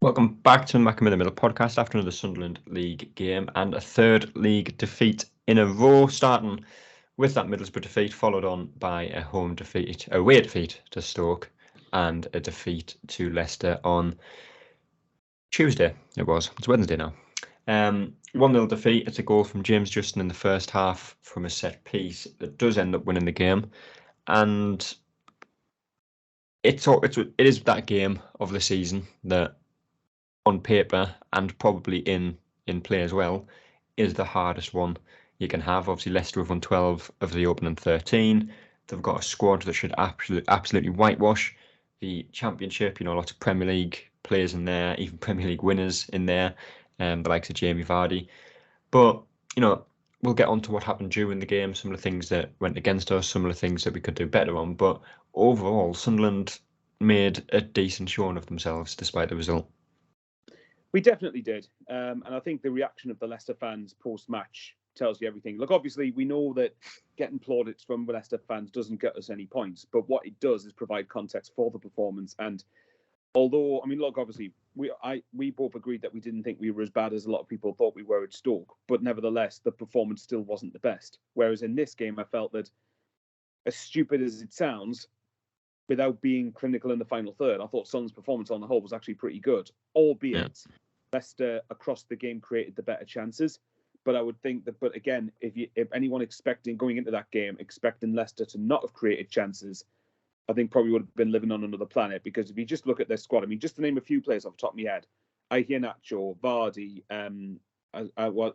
Welcome back to Mackem in the Middle podcast after another Sunderland League game and a third league defeat in a row, starting with that Middlesbrough defeat, followed on by a away defeat to Stoke and a defeat to Leicester on Tuesday. It's Wednesday now. 1-0 defeat. It's a goal from James Justin in the first half from a set piece that does end up winning the game, and it is that game of the season that, on paper and probably in play as well, is the hardest one you can have. Obviously, Leicester have won 12 of the opening 13. They've got a squad that should absolutely whitewash the Championship. Lots of Premier League players in there, even Premier League winners in there, the likes of Jamie Vardy. But, we'll get on to what happened during the game, some of the things that went against us, some of the things that we could do better on. But overall, Sunderland made a decent showing of themselves despite the result. We definitely did. And I think the reaction of the Leicester fans post-match tells you everything. Look, obviously, we know that getting plaudits from Leicester fans doesn't get us any points. But what it does is provide context for the performance. And although, obviously, we both agreed that we didn't think we were as bad as a lot of people thought we were at Stoke. But nevertheless, the performance still wasn't the best. Whereas in this game, I felt that, as stupid as it sounds, without being clinical in the final third, I thought Sun's performance on the whole was actually pretty good, albeit Leicester across the game created the better chances. But I would think that, but again, if anyone going into that game, expecting Leicester to not have created chances, I think probably would have been living on another planet. Because if you just look at their squad, just to name a few players off the top of my head, Iheanacho, Vardy,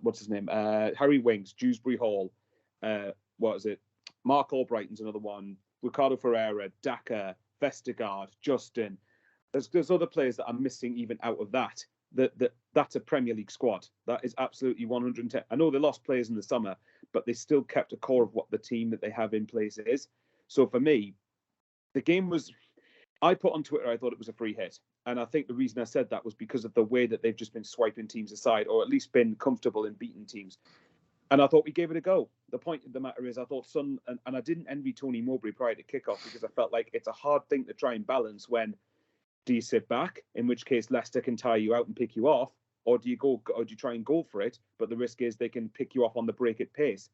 what's his name? Harry Winks, Dewsbury Hall, Mark Albrighton's another one, Ricardo Ferreira, Daka, Vestergaard, Justin. There's other players that I'm missing even out of that. That's a Premier League squad. That is absolutely 110. I know they lost players in the summer, but they still kept a core of what the team that they have in place is. So for me, the game was, I put on Twitter, I thought it was a free hit. And I think the reason I said that was because of the way that they've just been swiping teams aside, or at least been comfortable in beating teams. And I thought we gave it a go. The point of the matter is, I thought and I didn't envy Tony Mowbray prior to kickoff, because I felt like it's a hard thing to try and balance. When do you sit back, in which case Leicester can tire you out and pick you off, or do you try and go for it? But the risk is they can pick you off on the break at pace.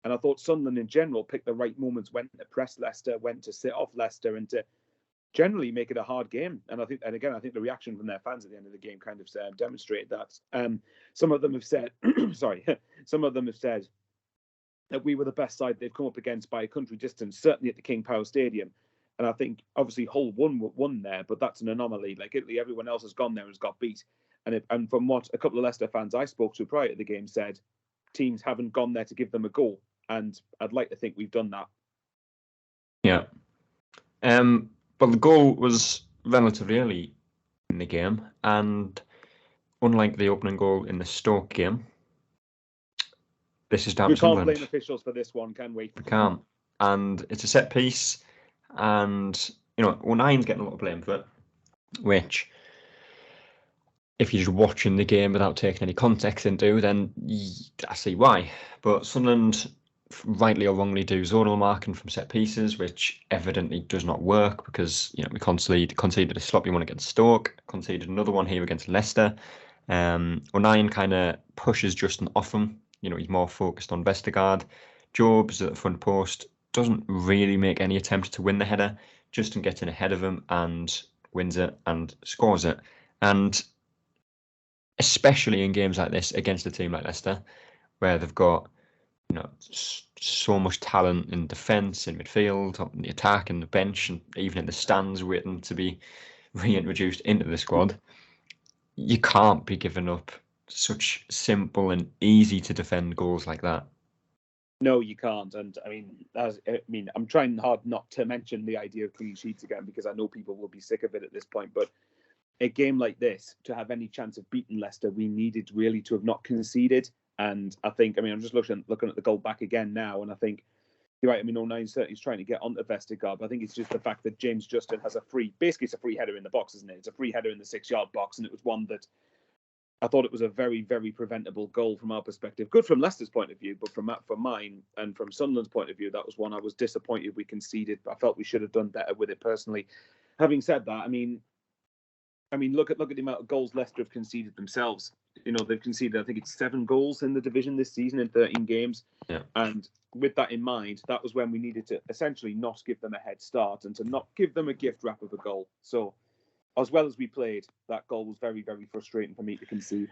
And I thought Sunderland in general picked the right moments when to press Leicester, when to sit off Leicester, and to generally make it a hard game. And I think the reaction from their fans at the end of the game kind of demonstrated that. Some of them have said, that we were the best side they've come up against by a country distance, certainly at the King Power Stadium. And I think obviously Hull won there, but that's an anomaly. Like Italy, everyone else has gone there and has got beat. And from what a couple of Leicester fans I spoke to prior to the game said, teams haven't gone there to give them a goal. And I'd like to think we've done that. Yeah. But the goal was relatively early in the game, and unlike the opening goal in the Stoke game, this is down to Sunderland. We can't blame officials for this one, can we? We can't. And it's a set piece, and O'Nien's getting a lot of blame for it, which, if you're just watching the game without taking any context into, then I see why. But Sunderland, rightly or wrongly, do zonal marking from set pieces, which evidently does not work, because we conceded a sloppy one against Stoke, conceded another one here against Leicester. O'Nien kind of pushes Justin off him. He's more focused on Vestergaard. Jobs at the front post, doesn't really make any attempt to win the header. Justin gets in ahead of him and wins it and scores it. And especially in games like this against a team like Leicester, where they've got so much talent in defence, in midfield, on the attack, and the bench, and even in the stands waiting to be reintroduced into the squad, you can't be giving up such simple and easy to defend goals like that. No, you can't. And I'm trying hard not to mention the idea of clean sheets again, because I know people will be sick of it at this point. But a game like this, to have any chance of beating Leicester, we needed really to have not conceded. And I think, I'm just looking at the goal back again now, and I think you're right. O'Nien certainly is trying to get onto Vestergaard, but I think it's just the fact that James Justin has basically it's a free header in the box, isn't it? It's a free header in the 6-yard box, and it was one that I thought it was a very, very preventable goal from our perspective. Good from Leicester's point of view, but from mine and from Sunderland's point of view, that was one I was disappointed we conceded. I felt we should have done better with it personally. Having said that, I mean, look at the amount of goals Leicester have conceded themselves. They've conceded, I think it's 7 goals in the division this season in 13 games. Yeah. And with that in mind, that was when we needed to essentially not give them a head start and to not give them a gift wrap of a goal. So, as well as we played, that goal was very, very frustrating for me to concede.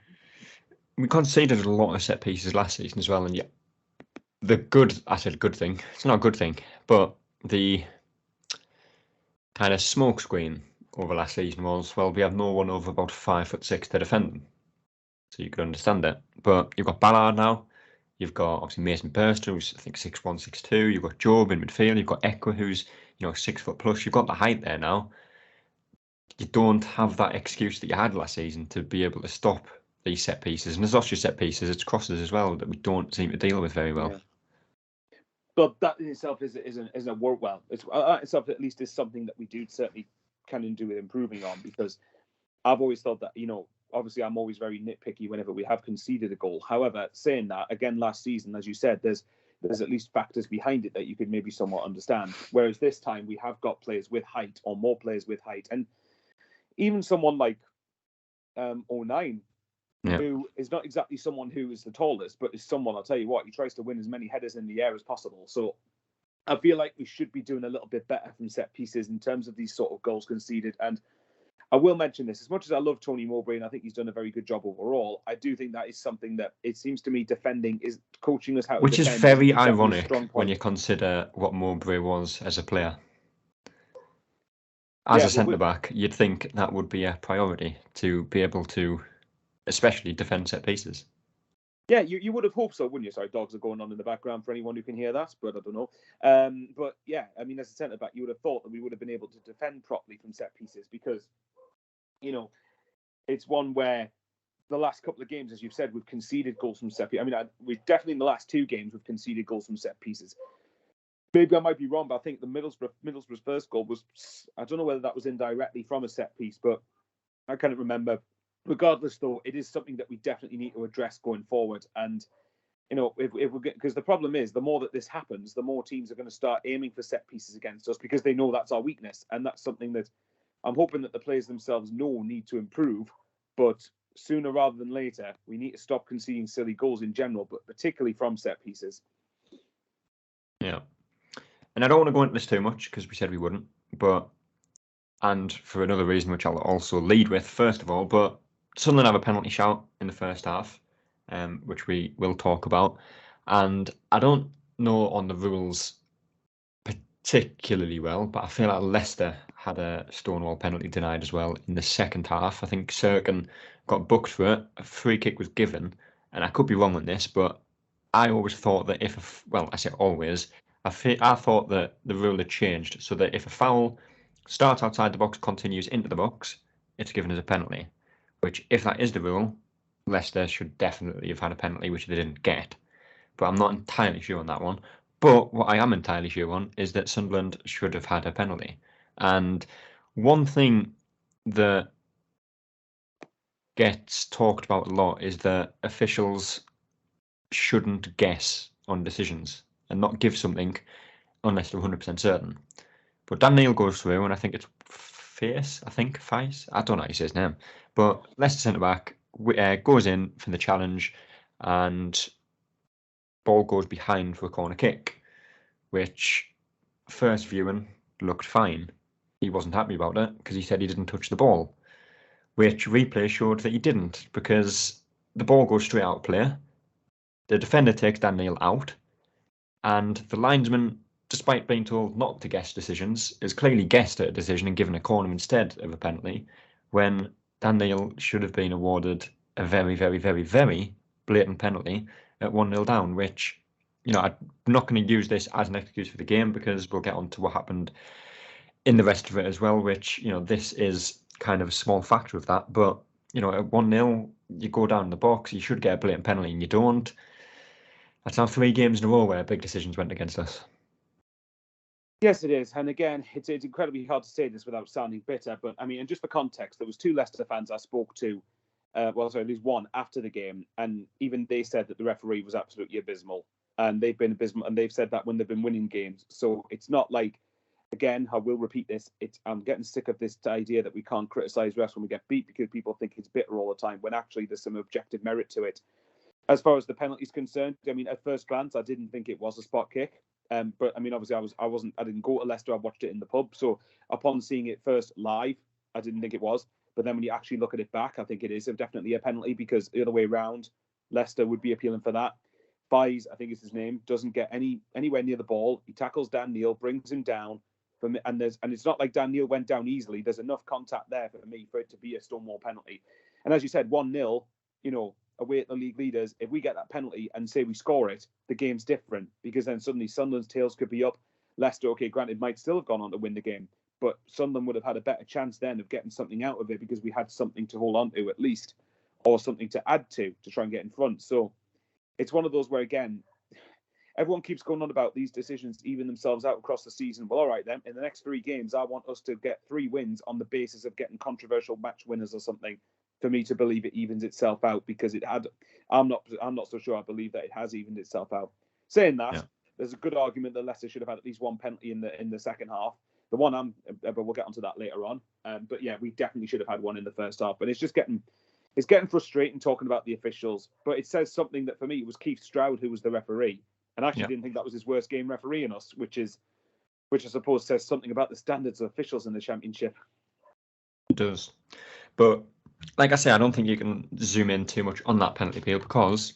We conceded a lot of set pieces last season as well, and yeah, I said good thing. It's not a good thing, but the kind of smokescreen over last season was, well, we have no one over about 5'6" to defend them. So you could understand it. But you've got Ballard now. You've got obviously Mason Burster, who's I think 6'1", 6'2". You've got Job in midfield. You've got Ekwa, who's 6 foot plus. You've got the height there now. You don't have that excuse that you had last season to be able to stop these set pieces. And it's not just set pieces; it's crosses as well that we don't seem to deal with very well. Yeah. But that in itself isn't a work well. It's itself at least is something that we do certainly can do with improving on, because I've always thought that obviously I'm always very nitpicky whenever we have conceded a goal. However, saying that, again, last season, as you said, there's at least factors behind it that you could maybe somewhat understand. Whereas this time we have got players with height, or more players with height, and even someone like 09, who is not exactly someone who is the tallest, but is someone, I'll tell you what, he tries to win as many headers in the air as possible. So I feel like we should be doing a little bit better from set pieces in terms of these sort of goals conceded. And I will mention this, as much as I love Tony Mowbray and I think he's done a very good job overall, I do think that is something that it seems to me defending is coaching us how to defend. Which is very ironic when you consider what Mowbray was as a player. As a centre-back, you'd think that would be a priority, to be able to especially defend set pieces. Yeah, you would have hoped so, wouldn't you? Sorry, dogs are going on in the background for anyone who can hear that, but I don't know. But yeah, I mean, as a centre-back, you would have thought that we would have been able to defend properly from set pieces, because, it's one where the last couple of games, as you've said, we've conceded goals from set pieces. I mean, we definitely in the last 2 games, we've conceded goals from set pieces. Maybe I might be wrong, but I think the Middlesbrough's first goal was, I don't know whether that was indirectly from a set piece, but I can't remember. Regardless, though, it is something that we definitely need to address going forward. And, if we get, because the problem is, the more that this happens, the more teams are going to start aiming for set pieces against us, because they know that's our weakness. And that's something that I'm hoping that the players themselves need to improve. But sooner rather than later, we need to stop conceding silly goals in general, but particularly from set pieces. Yeah. And I don't want to go into this too much, because we said we wouldn't, and for another reason, which I'll also lead with, first of all, but Sunderland have a penalty shout in the first half, which we will talk about. And I don't know on the rules particularly well, but I feel like Leicester had a Stonewall penalty denied as well in the second half. I think Serkin got booked for it. A free kick was given, and I could be wrong on this, but I always thought that I say always, I thought that the rule had changed so that if a foul starts outside the box, continues into the box, it's given as a penalty. Which, if that is the rule, Leicester should definitely have had a penalty, which they didn't get. But I'm not entirely sure on that one. But what I am entirely sure on is that Sunderland should have had a penalty. And one thing that gets talked about a lot is that officials shouldn't guess on decisions and not give something unless they're 100% certain. But Dan Neil goes through, and I think it's Face, I don't know how you say his name, but Leicester centre-back goes in for the challenge, and ball goes behind for a corner kick, which first viewing looked fine. He wasn't happy about it because he said he didn't touch the ball, which replay showed that he didn't, because the ball goes straight out of play. The defender takes Dan Neil out, and the linesman, despite being told not to guess decisions, has clearly guessed at a decision and given a corner instead of a penalty, when Dan Neil should have been awarded a very, very, very, very blatant penalty at 1-0 down, which, I'm not going to use this as an excuse for the game, because we'll get on to what happened in the rest of it as well, which, this is kind of a small factor of that. But, at 1-0, you go down in the box, you should get a blatant penalty, and you don't. That's now 3 games in a row where big decisions went against us. Yes, it is. And again, it's incredibly hard to say this without sounding bitter. But I mean, and just for context, there was 2 Leicester fans I spoke to, at least one after the game. And even they said that the referee was absolutely abysmal. And they've been abysmal. And they've said that when they've been winning games. So it's not like again, I will repeat this. I'm getting sick of this idea that we can't criticise refs when we get beat because people think it's bitter all the time, when actually there's some objective merit to it. As far as the penalty is concerned, I mean, at first glance, I didn't think it was a spot kick. But I mean, obviously, I didn't go to Leicester. I watched it in the pub. So upon seeing it first live, I didn't think it was. But then when you actually look at it back, I think it is definitely a penalty, because the other way around, Leicester would be appealing for that. Fies, I think is his name, doesn't get anywhere near the ball. He tackles Dan Neil, brings him down. And it's not like Dan Neil went down easily. There's enough contact there for me for it to be a Stonewall penalty. And as you said, 1-0, away at the league leaders, if we get that penalty and say we score it, the game's different, because then suddenly Sunderland's tails could be up. Leicester, okay, granted, might still have gone on to win the game, but Sunderland would have had a better chance then of getting something out of it, because we had something to hold on to at least, or something to add to try and get in front. So it's one of those where, again, everyone keeps going on about these decisions even themselves out across the season. Well, all right then, in the next 3 games, I want us to get 3 wins on the basis of getting controversial match winners or something, for me to believe it evens itself out, because it had. I'm not so sure I believe that it has evened itself out. Saying that, there's a good argument that Leicester should have had at least 1 penalty in the second half. The one but we'll get onto that later on. But yeah, we definitely should have had one in the first half. But it's getting frustrating talking about the officials. But it says something that for me, it was Keith Stroud who was the referee, and I actually didn't think that was his worst game refereeing us, which I suppose says something about the standards of officials in the Championship. It does, but like I say, I don't think you can zoom in too much on that penalty appeal, because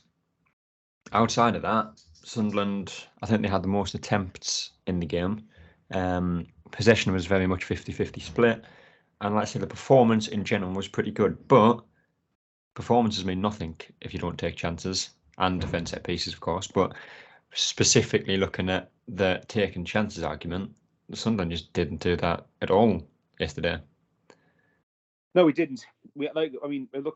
outside of that, Sunderland, I think they had the most attempts in the game. Possession was very much 50-50 split. And like I say, the performance in general was pretty good. But performances mean nothing if you don't take chances, and defend set pieces, of course. But specifically looking at the taking chances argument, Sunderland just didn't do that at all yesterday. No, we didn't.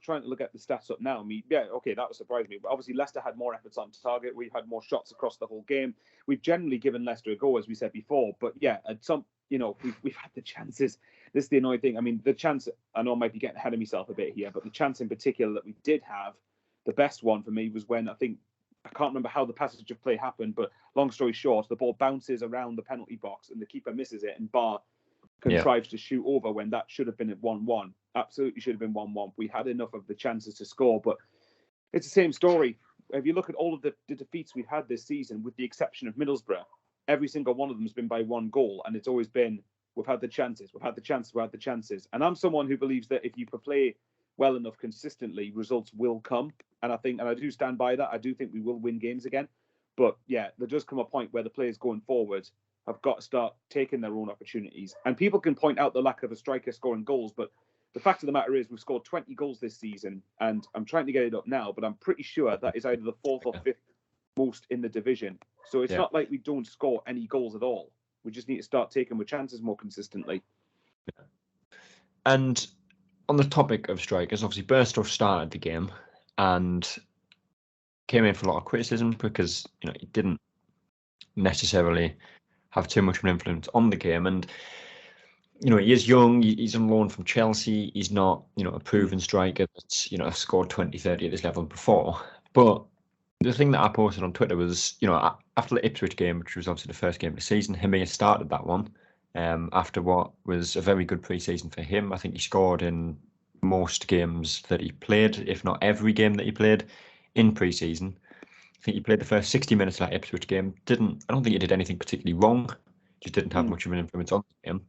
Trying to look at the stats up now. I mean, yeah, okay, that would surprise me. But obviously, Leicester had more efforts on target. We've had more shots across the whole game. We've generally given Leicester a go, as we said before. But yeah, at some, we've had the chances. This is the annoying thing. I mean, the chance, I know I might be getting ahead of myself a bit here, but the chance in particular that we did have, the best one for me was when I can't remember how the passage of play happened, but long story short, the ball bounces around the penalty box and the keeper misses it, and Barr contrives to shoot over when that should have been at 1-1. Absolutely should have been 1-1. We had enough of the chances to score, but it's the same story. If you look at all of the defeats we've had this season, with the exception of Middlesbrough, every single one of them has been by 1 goal, and it's always been, we've had the chances. And I'm someone who believes that if you play well enough consistently, results will come. And I do stand by that. I do think we will win games again. But yeah, there does come a point where the players going forward have got to start taking their own opportunities. And people can point out the lack of a striker scoring goals, but the fact of the matter is we've scored 20 goals this season, and I'm trying to get it up now, but I'm pretty sure that is either the 4th or 5th most in the division. So it's not like we don't score any goals at all. We just need to start taking our chances more consistently. Yeah. And on the topic of strikers, obviously Burstow started the game and came in for a lot of criticism because he didn't necessarily have too much of an influence on the game. And he is young, he's on loan from Chelsea, he's not a proven striker that's scored 20-30 at this level before. But the thing that I posted on Twitter was, after the Ipswich game, which was obviously the first game of the season, Hemir started that one after what was a very good pre-season for him. I think he scored in most games that he played, if not every game that he played in pre-season. I think he played the first 60 minutes of that Ipswich game. I don't think he did anything particularly wrong. Just didn't have much of an influence on the game.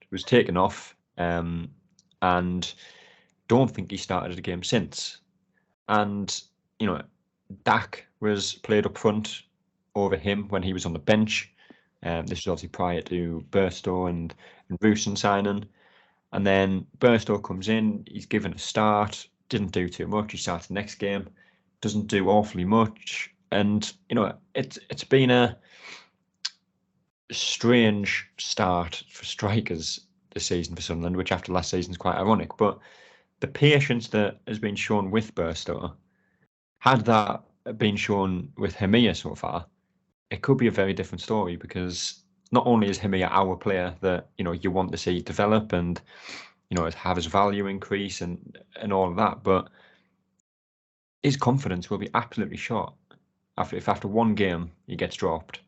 He was taken off, and don't think he started the game since. And Dak was played up front over him when he was on the bench. This was obviously prior to Burstow and Rooson signing. And then Burstow comes in, he's given a start, didn't do too much. He starts the next game, doesn't do awfully much. And, it's been a strange start for strikers this season for Sunderland, which after last season is quite ironic. But the patience that has been shown with Burstow, had that been shown with Hemir so far, it could be a very different story, because not only is Hemir our player that you want to see develop and have his value increase and all of that, but his confidence will be absolutely shot if after one game he gets dropped.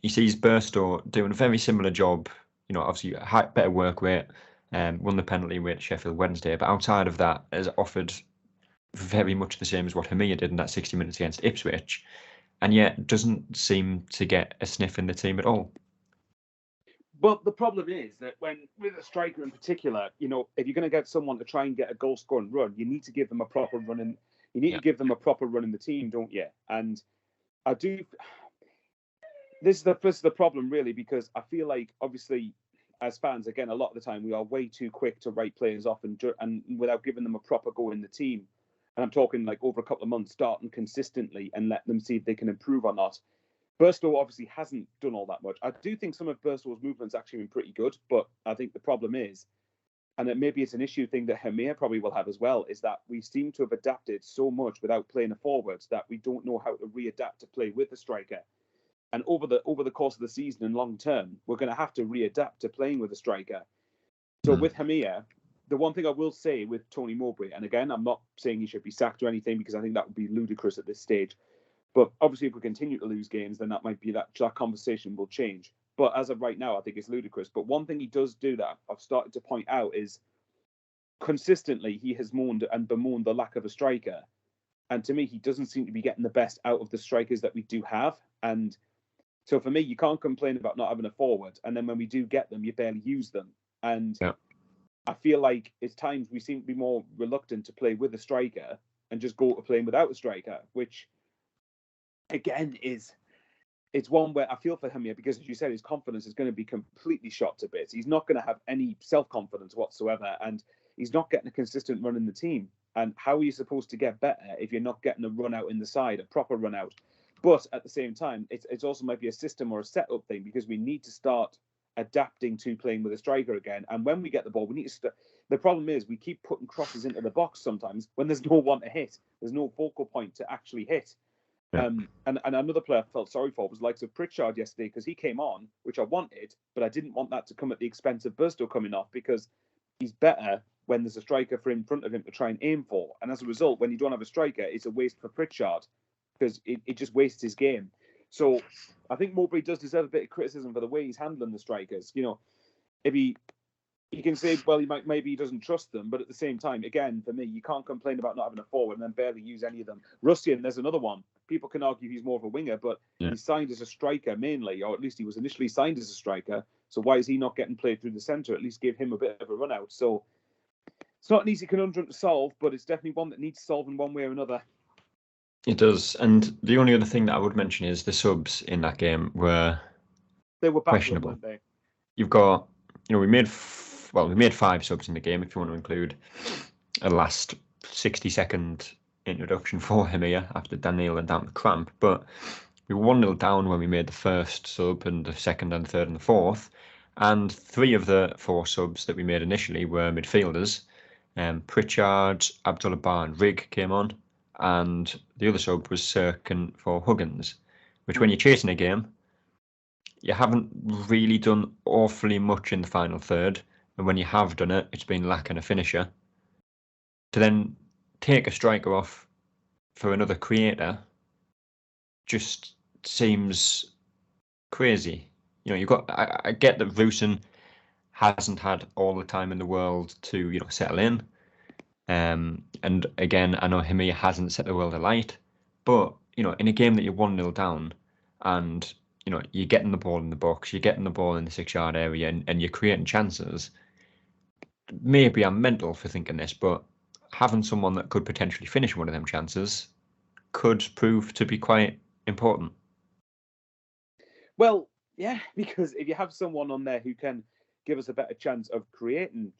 He sees Burstow doing a very similar job obviously better work rate, won the penalty away at Sheffield Wednesday, but outside of that, has offered very much the same as what Hamia did in that 60 minutes against Ipswich, and yet doesn't seem to get a sniff in the team at all. But the problem is that with a striker in particular, if you're going to get someone to try and get a goal scoring run, you need to give them a proper run in. You need to give them a proper run in the team, don't you? And I do. This is the problem, really, because I feel like, obviously, as fans, again, a lot of the time we are way too quick to write players off and without giving them a proper go in the team. And I'm talking like over a couple of months, starting consistently and let them see if they can improve or not. Burstow obviously hasn't done all that much. I do think some of Burstow's movements actually been pretty good, but I think the problem is, and maybe it's an issue thing that Hamir probably will have as well, is that we seem to have adapted so much without playing a forward that we don't know how to readapt to play with the striker. And over the course of the season and long term, we're going to have to readapt to playing with a striker. So with Hamir, the one thing I will say with Tony Mowbray, and again, I'm not saying he should be sacked or anything, because I think that would be ludicrous at this stage. But obviously, if we continue to lose games, then that might be that conversation will change. But as of right now, I think it's ludicrous. But one thing he does do that I've started to point out is consistently he has moaned and bemoaned the lack of a striker. And to me, he doesn't seem to be getting the best out of the strikers that we do have. And so for me, you can't complain about not having a forward. And then when we do get them, you barely use them. And I feel like it's times we seem to be more reluctant to play with a striker and just go to playing without a striker, which again it's one where I feel for him here, because as you said, his confidence is going to be completely shot to bits. He's not going to have any self-confidence whatsoever, and he's not getting a consistent run in the team. And how are you supposed to get better if you're not getting a run out in the side, a proper run out? But at the same time, it's also might be a system or a setup thing, because we need to start adapting to playing with a striker again. And when we get the ball, we need to the problem is we keep putting crosses into the box sometimes when there's no one to hit. There's no focal point to actually hit. And another player I felt sorry for was likes of Pritchard yesterday, because he came on, which I wanted, but I didn't want that to come at the expense of Burstow coming off, because he's better when there's a striker in front of him to try and aim for. And as a result, when you don't have a striker, it's a waste for Pritchard, because it just wastes his game. So I think Mowbray does deserve a bit of criticism for the way he's handling the strikers. If he can say, well, maybe he doesn't trust them, but at the same time, again, for me, you can't complain about not having a forward and then barely use any of them. Russian, there's another one. People can argue he's more of a winger, but he's signed as a striker mainly, or at least he was initially signed as a striker. So why is he not getting played through the centre? At least give him a bit of a run out. So it's not an easy conundrum to solve, but it's definitely one that needs solving one way or another. It does. And the only other thing that I would mention is the subs in that game were questionable. Weren't they? You've got, we made 5 subs in the game, if you want to include a last 60-second introduction for him here after Daniel went down the cramp. But we were 1-0 down when we made the first sub, and the second and third and the fourth. And 3 of the 4 subs that we made initially were midfielders. Pritchard, Abdullah Bar and Rigg came on. And the other sub was Sirkin for Huggins, which when you're chasing a game, you haven't really done awfully much in the final third. And when you have done it, it's been lacking a finisher. To then take a striker off for another creator just seems crazy. You've got. I get that Rusin hasn't had all the time in the world to settle in. And again, I know Hamir hasn't set the world alight, but in a game that you're 1-0 down, and you're getting the ball in the box, you're getting the ball in the 6-yard area, and you're creating chances. Maybe I'm mental for thinking this, but having someone that could potentially finish one of them chances could prove to be quite important. Well, yeah, because if you have someone on there who can give us a better chance of creating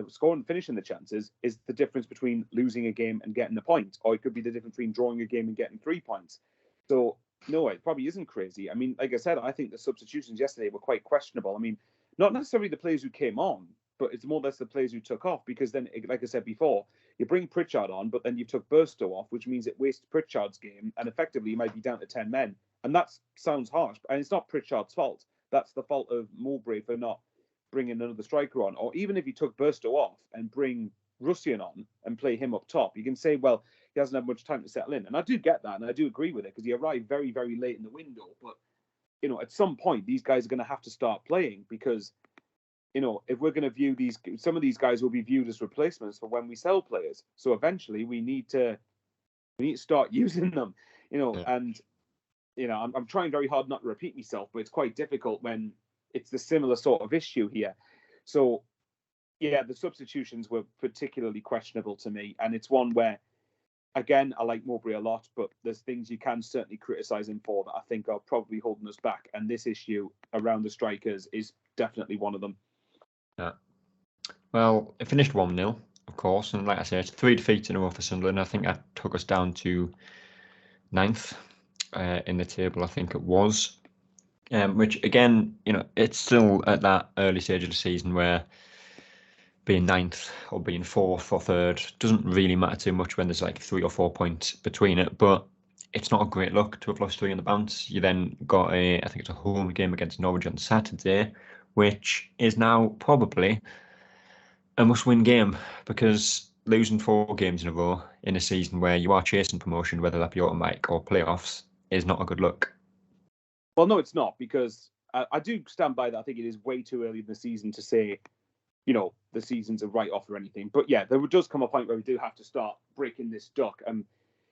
scoring, finishing the chances, is the difference between losing a game and getting a point, or it could be the difference between drawing a game and getting 3 points. So no, it probably isn't crazy. I mean, like I said, I think the substitutions yesterday were quite questionable. I mean, not necessarily the players who came on, but it's more or less the players who took off, because then, like I said before, you bring Pritchard on, but then you took Burstow off, which means it wastes Pritchard's game, and effectively you might be down to 10 men. And that sounds harsh, and it's not Pritchard's fault. That's the fault of Mowbray for not bringing another striker on. Or even if you took Burstow off and bring Russian on and play him up top, you can say, well, he hasn't had much time to settle in. And I do get that, and I do agree with it, because he arrived very, very late in the window. But, at some point, these guys are going to have to start playing, because if we're going to view some of these guys will be viewed as replacements for when we sell players. So eventually we need to start using them, and I'm trying very hard not to repeat myself, but it's quite difficult when it's the similar sort of issue here. So yeah, the substitutions were particularly questionable to me, and it's one where, again, I like Mowbray a lot, but there's things you can certainly criticise him for that I think are probably holding us back, and this issue around the strikers is definitely one of them. Yeah. Well, it finished 1-0, of course, and like I said, 3 defeats in a row for Sunderland. I think that took us down to 9th in the table, I think it was. Which, again, it's still at that early stage of the season where being 9th or being 4th or 3rd doesn't really matter too much when there's like 3 or 4 points between it. But it's not a great look to have lost 3 on the bounce. You then got I think it's a home game against Norwich on Saturday, which is now probably a must-win game, because losing 4 games in a row in a season where you are chasing promotion, whether that be automatic or playoffs, is not a good look. Well, no, it's not, because I do stand by that. I think it is way too early in the season to say, the season's a write-off or anything. But yeah, there does come a point where we do have to start breaking this duck.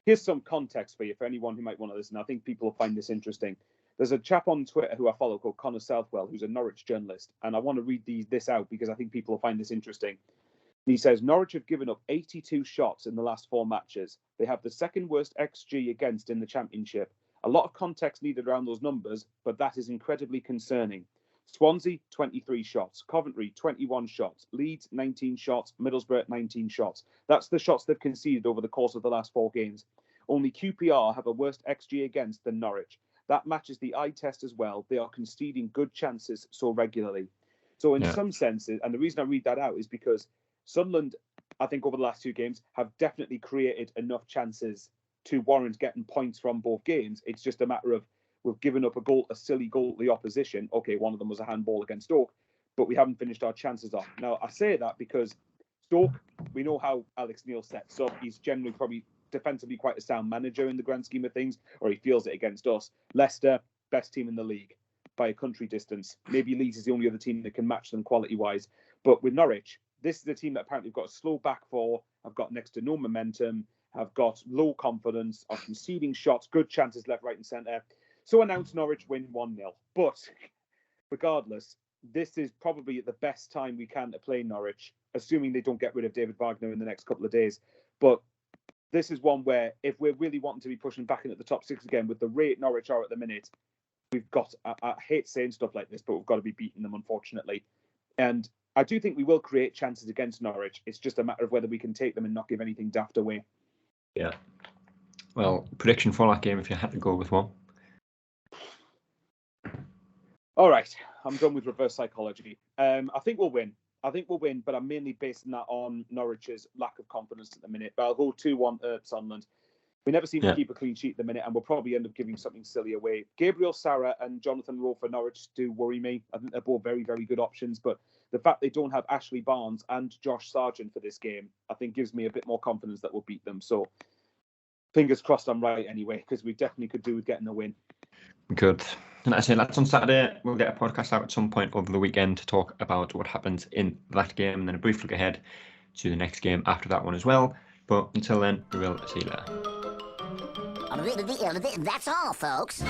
Here's some context for you, for anyone who might want to listen. I think people will find this interesting. There's a chap on Twitter who I follow called Connor Southwell, who's a Norwich journalist. And I want to read this out because I think people will find this interesting. He says, Norwich have given up 82 shots in the last 4 matches. They have the second worst XG against in the Championship. A lot of context needed around those numbers, but that is incredibly concerning. Swansea, 23 shots. Coventry, 21 shots. Leeds, 19 shots. Middlesbrough, 19 shots. That's the shots they've conceded over the course of the last 4 games. Only QPR have a worse XG against than Norwich. That matches the eye test as well. They are conceding good chances so regularly. So in some senses, and the reason I read that out is because Sunderland, I think over the last 2 games, have definitely created enough chances to warrant getting points from both games. It's just a matter of we've given up a silly goal to the opposition. Okay, one of them was a handball against Stoke, but we haven't finished our chances off. Now, I say that because Stoke, we know how Alex Neil sets up. He's generally probably defensively quite a sound manager in the grand scheme of things, or he feels it against us. Leicester, best team in the league by a country distance. Maybe Leeds is the only other team that can match them quality-wise. But with Norwich, this is a team that apparently have got a slow back four, have got next to no momentum, have got low confidence, are conceding shots, good chances left, right and centre. So announce Norwich win 1-0. But regardless, this is probably the best time we can to play Norwich, assuming they don't get rid of David Wagner in the next couple of days. But this is one where if we're really wanting to be pushing back into the top 6 again, with the rate Norwich are at the minute, we've got, I hate saying stuff like this, but we've got to be beating them, unfortunately. And I do think we will create chances against Norwich. It's just a matter of whether we can take them and not give anything daft away. Yeah. Well, prediction for that game if you had to go with one. All right, I'm done with reverse psychology. I think we'll win. But I'm mainly basing that on Norwich's lack of confidence at the minute. But I'll go 2-1 at Sunderland. We never seem to keep a clean sheet at the minute, and we'll probably end up giving something silly away. Gabriel Sarah and Jonathan Rowe for Norwich do worry me. I think they're both very, very good options, but the fact they don't have Ashley Barnes and Josh Sargent for this game, I think gives me a bit more confidence that we'll beat them. So fingers crossed I'm right anyway, because we definitely could do with getting a win. Good. And I say that's on Saturday. We'll get a podcast out at some point over the weekend to talk about what happens in that game, and then a brief look ahead to the next game after that one as well. But until then, we will see you later. That's all, folks.